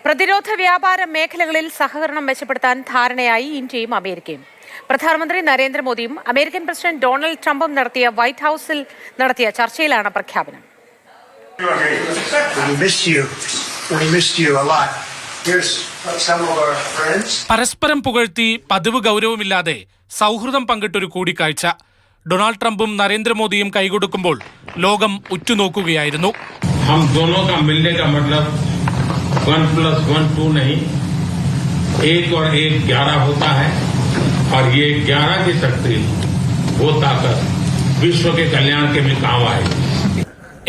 പ്രതിരോധ വ്യാപാര മേഖലകളിൽ സഹകരണം മെച്ചപ്പെടുത്താൻ ധാരണയായി ഇന്ത്യയും അമേരിക്കയും. പ്രധാനമന്ത്രി നരേന്ദ്രമോദിയും അമേരിക്കൻ പ്രസിഡന്റ് ഡൊണാൾഡ് ട്രംപും നടത്തിയ വൈറ്റ് ഹൌസിൽ നടത്തിയ ചർച്ചയിലാണ് പ്രഖ്യാപനം. പരസ്പരം പുകഴ്ത്തി പതിവ് ഗൗരവമില്ലാതെ സൗഹൃദം പങ്കിട്ടൊരു കൂടിക്കാഴ്ച. ഡൊണാൾഡ് ട്രംപും നരേന്ദ്രമോദിയും കൈകൊടുക്കുമ്പോൾ ലോകം ഉറ്റുനോക്കുകയായിരുന്നു. 1+1 2 नहीं, 1 और 1 11 होता है और ये 11 की शक्ति वो ताकत विश्व के कल्याण के में काम आएगी.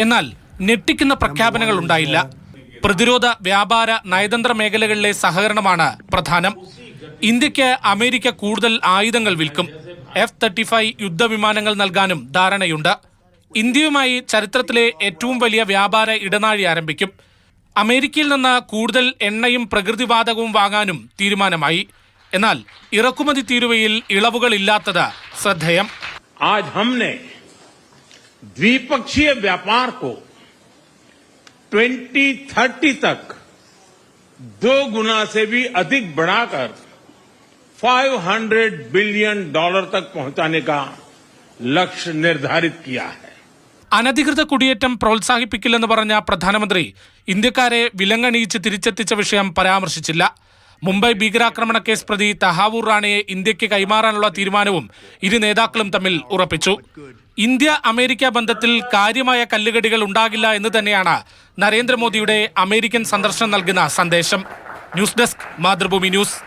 എന്നാൽ ഞെട്ടിക്കുന്ന പ്രഖ്യാപനങ്ങൾ ഉണ്ടായില്ല. പ്രതിരോധ വ്യാപാര നയതന്ത്ര മേഖലകളിലെ സഹകരണമാണ് പ്രധാനം. ഇന്ത്യക്ക് അമേരിക്ക കൂടുതൽ ആയുധങ്ങൾ വിൽക്കും. F-35 യുദ്ധവിമാനങ്ങൾ നൽകാനും ധാരണയുണ്ട്. ഇന്ത്യയുമായി ചരിത്രത്തിലെ ഏറ്റവും വലിയ വ്യാപാര ഇടനാഴി ആരംഭിക്കും. അമേരിക്കയിൽ നിന്ന് കൂടുതൽ എണ്ണയും പ്രകൃതിവാതകവും വാങ്ങാനും തീരുമാനമായി. എന്നാൽ ഇറക്കുമതി തീരുവയിൽ ഇളവുകൾ ഇല്ലാത്തത് ശ്രദ്ധേയം. आज हमने द्विपक्षीय व्यापार को 2030 तक 2 गुना से भी अधिक बढ़ाकर $500 बिलियन तक पहुंचाने का लक्ष्य निर्धारित किया है. അനധികൃത കുടിയേറ്റം പ്രോത്സാഹിപ്പിക്കില്ലെന്ന് പറഞ്ഞ പ്രധാനമന്ത്രി ഇന്ത്യക്കാരെ വിലങ്ങണിയിച്ച് തിരിച്ചെത്തിച്ച വിഷയം പരാമർശിച്ചില്ല. മുംബൈ ഭീകരാക്രമണ കേസ് പ്രതി തഹാവൂർ റാണയെ ഇന്ത്യക്ക് കൈമാറാനുള്ള തീരുമാനവും ഇരു നേതാക്കളും തമ്മിൽ ഉറപ്പിച്ചു. ഇന്ത്യ അമേരിക്ക ബന്ധത്തിൽ കാര്യമായ കല്ലുകടികൾ ഉണ്ടാകില്ല എന്ന് തന്നെയാണ് നരേന്ദ്രമോദിയുടെ അമേരിക്കൻ സന്ദർശനം നൽകുന്ന സന്ദേശം. News desk, Mathrubhumi news.